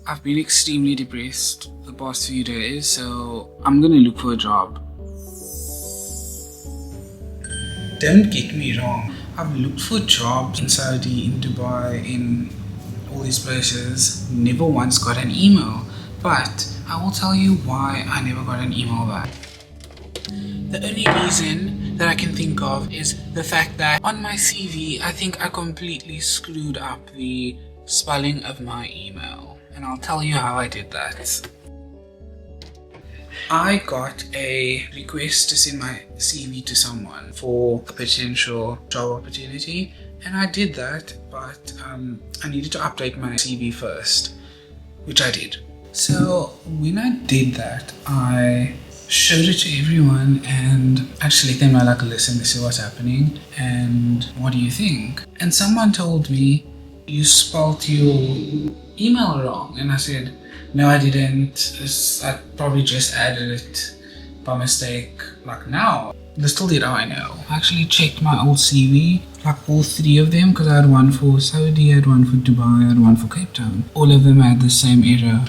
I've been extremely depressed the past few days, so I'm gonna look for a job. Don't get me wrong, I've looked for jobs in Saudi, in Dubai, in all these places, never once got an email. But I will tell you why I never got an email back. The only reason that I can think of is the fact that on my CV, I think I completely screwed up the spelling of my email. And I'll tell you how I did that. I got a request to send my CV to someone for a potential job opportunity, and I did that, but I needed to update my CV first, which I did. So when I did that, I showed it to everyone and actually let them know, like, listen, this is what's happening and what do you think? And someone told me, you spelled your email wrong. And I said, no, I didn't. I probably just added it by mistake, like now. Little did I know. I actually checked my old CV, like all three of them, because I had one for Saudi, I had one for Dubai, I had one for Cape Town. All of them had the same error.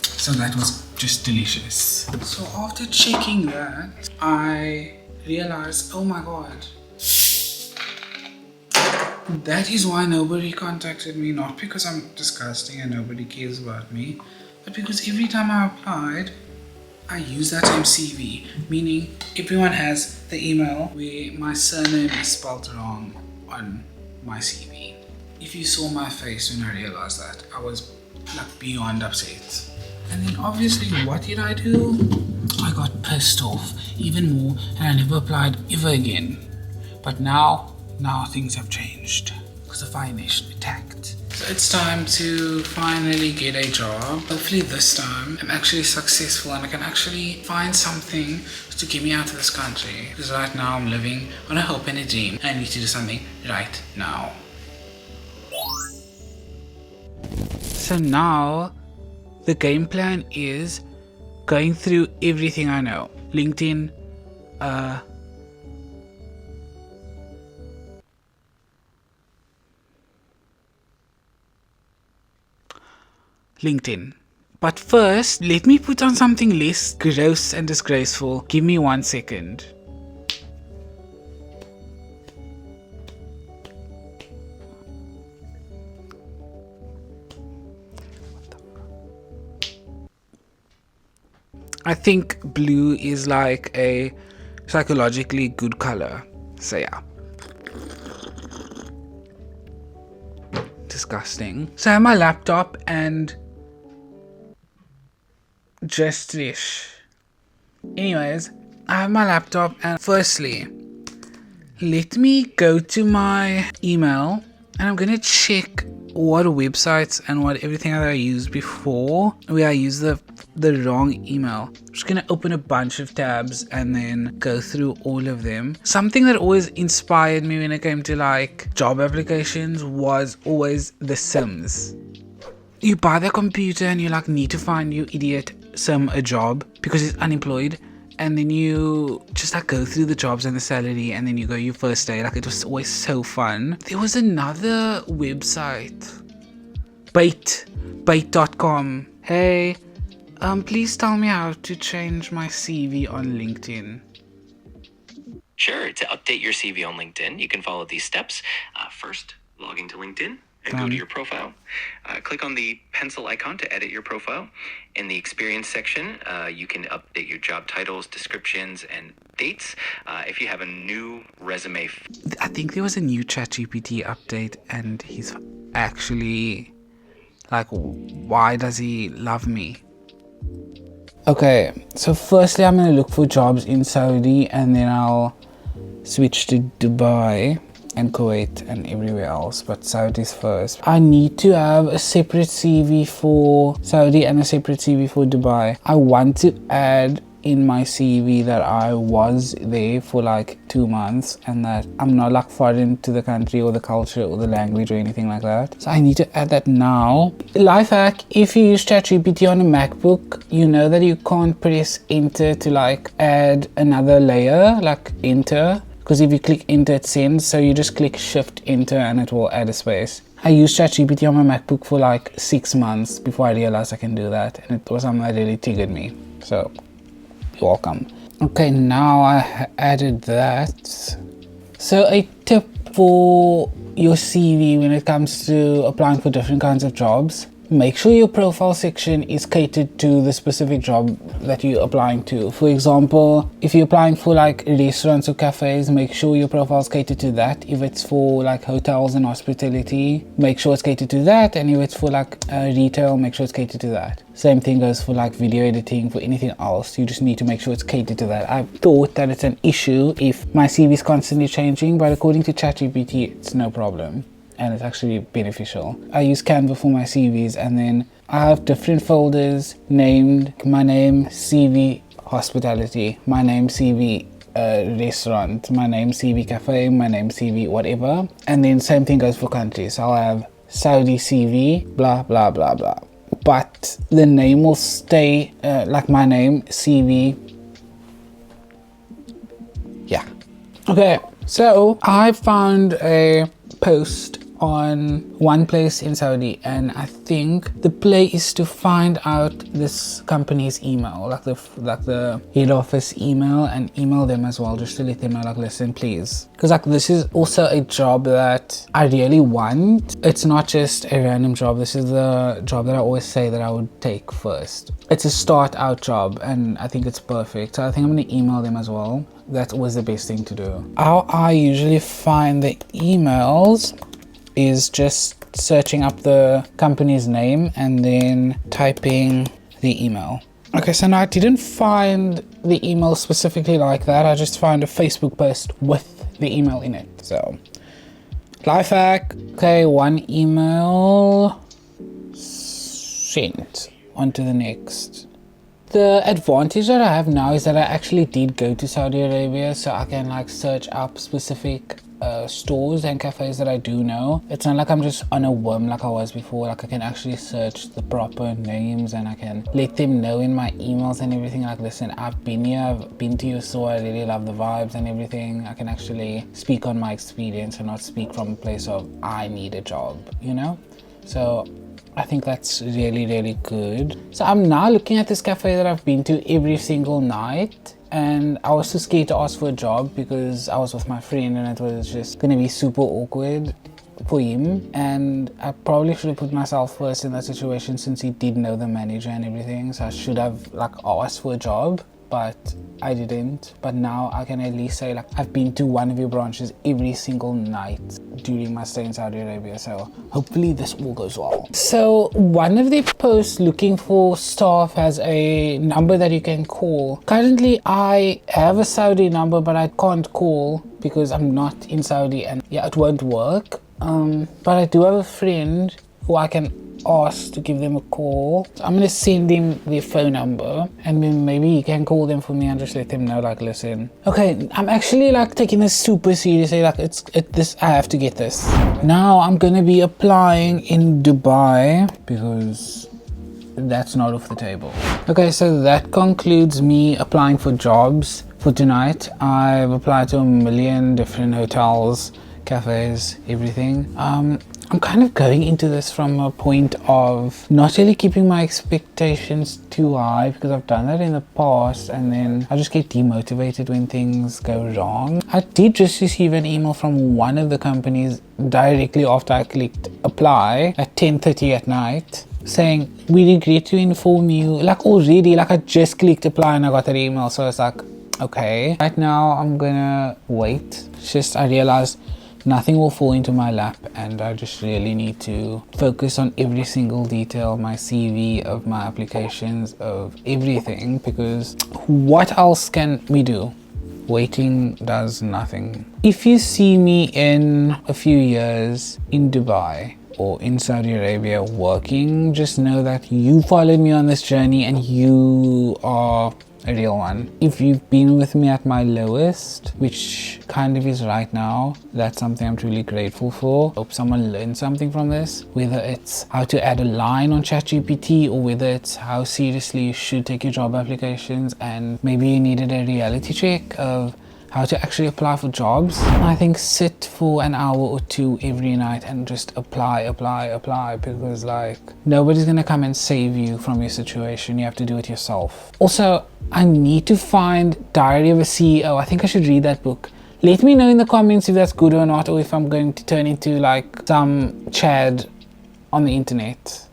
So that was just delicious. So after checking that, I realized, oh my god, that is why nobody contacted me. Not because I'm disgusting and nobody cares about me, but because every time I applied, I use that same CV, meaning everyone has the email where my surname is spelled wrong on my CV. If you saw my face when I realized that, I was like beyond upset. And then obviously, what did I do? I got pissed off even more, and I never applied ever again. But now things have changed because the Fire Nation attacked. So it's time to finally get a job. Hopefully this time I'm actually successful and I can actually find something to get me out of this country. Because right now I'm living on a hope and a dream. I need to do something right now. So now the game plan is going through everything I know. LinkedIn, But first, let me put on something less gross and disgraceful. Give me 1 second. I think blue is like a psychologically good color. So yeah. Disgusting. So I have my laptop and just this. Anyways, I have my laptop and firstly, let me go to my email and I'm gonna check what websites and what everything that I used before where I used the wrong email. I'm just gonna open a bunch of tabs and then go through all of them. Something that always inspired me when it came to like job applications was always The Sims. You buy the computer and you like need to find you idiot Sim a job because he's unemployed, and then you just like go through the jobs and the salary and then you go your first day. Like, it was always so fun. There was another website, bait.com. Hey, please tell me how to change my CV on LinkedIn. Sure, to update your CV on LinkedIn, you can follow these steps. First, log into LinkedIn and go to your profile. Click on the pencil icon to edit your profile. In the experience section, you can update your job titles, descriptions, and dates. If you have a new resume. I think there was a new ChatGPT update and he's actually like, why does he love me? Okay, so firstly I'm going to look for jobs in Saudi and then I'll switch to Dubai and Kuwait and everywhere else, but Saudi's first. I need to have a separate CV for Saudi and a separate CV for Dubai. I want to add in my CV that I was there for like 2 months and that I'm not like foreign to the country or the culture or the language or anything like that. So I need to add that now. Life hack, if you use ChatGPT on a MacBook, you know that you can't press enter to like add another layer, like enter. Because if you click enter it sends, so you just click shift enter and it will add a space. I used ChatGPT on my MacBook for like 6 months before I realized I can do that, and it was something that really triggered me. So, you're welcome. Okay, now I added that. So a tip for your CV when it comes to applying for different kinds of jobs: make sure your profile section is catered to the specific job that you're applying to. For example, if you're applying for like restaurants or cafes, make sure your profile is catered to that. If it's for like hotels and hospitality, make sure it's catered to that. And if it's for like retail, make sure it's catered to that. Same thing goes for like video editing, for anything else. You just need to make sure it's catered to that. I thought that it's an issue if my CV is constantly changing, but according to ChatGPT, it's no problem. And it's actually beneficial. I use Canva for my CVs, and then I have different folders named my name CV hospitality, my name CV restaurant, my name CV cafe, my name CV whatever. And then same thing goes for countries. So I'll have Saudi CV blah blah blah blah, but the name will stay like my name CV. Yeah. Okay, so I found a post on one place in Saudi, and I think the play is to find out this company's email, like the head office email, and email them as well, just to let them know, like, listen please, because like this is also a job that I really want. It's not just a random job. This is the job that I always say that I would take first. It's a start out job, and I think it's perfect. So I think I'm gonna email them as well. That was the best thing to do. How I usually find the emails is just searching up the company's name and then typing the email. Okay, so now I didn't find the email specifically like that. I just found a Facebook post with the email in it. So, life hack. Okay, one email sent. On to the next. The advantage that I have now is that I actually did go to Saudi Arabia, so I can like search up specific stores and cafes that I do know. It's not like I'm just on a whim like I was before. Like I can actually search the proper names, and I can let them know in my emails and everything, like, listen, I've been here, I've been to your store, I really love the vibes and everything. I can actually speak on my experience and not speak from a place of I need a job, you know? So I think that's really, really good. So I'm now looking at this cafe that I've been to every single night, and I was too scared to ask for a job because I was with my friend and it was just gonna be super awkward for him, and I probably should have put myself first in that situation since he did know the manager and everything. So I should have like asked for a job, but I didn't. But now I can at least say, like, I've been to one of your branches every single night during my stay in Saudi Arabia, so hopefully this all goes well. So one of the posts looking for staff has a number that you can call. Currently I have a Saudi number, but I can't call because I'm not in Saudi, and yeah, it won't work. But I do have a friend who I can ask to give them a call. So I'm gonna send him their phone number, and then maybe he can call them for me and just let them know, like, listen, okay, I'm actually like taking this super seriously, like this, I have to get this. Now I'm gonna be applying in Dubai because that's not off the table. Okay, so that concludes me applying for jobs for tonight. I've applied to a million different hotels, cafes, everything. I'm kind of going into this from a point of not really keeping my expectations too high, because I've done that in the past and then I just get demotivated when things go wrong. I did just receive an email from one of the companies directly after I clicked apply at 10:30 at night saying, we regret to inform you, like already, like I just clicked apply and I got that email. So it's like, okay, right now I'm gonna wait. It's just I realized nothing will fall into my lap, and I just really need to focus on every single detail of my CV, of my applications, of everything, because what else can we do? Waiting does nothing. If you see me in a few years in Dubai or in Saudi Arabia working, just know that you followed me on this journey and you are a real one. If you've been with me at my lowest, which kind of is right now, that's something I'm truly grateful for. Hope someone learned something from this, whether it's how to add a line on ChatGPT or whether it's how seriously you should take your job applications, and maybe you needed a reality check of how to actually apply for jobs. I think sit for an hour or two every night and just apply, because like nobody's gonna come and save you from your situation. You have to do it yourself. Also, I need to find Diary of a CEO. I think I should read that book. Let me know in the comments if that's good or not, or if I'm going to turn into like some Chad on the internet.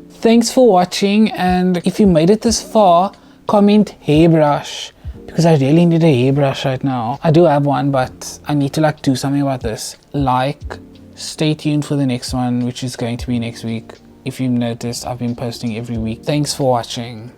Thanks for watching, and if you made it this far, comment hairbrush, because I really need a hairbrush right now. I do have one, but I need to like do something about this. Like, stay tuned for the next one, which is going to be next week. If you've noticed, I've been posting every week. Thanks for watching.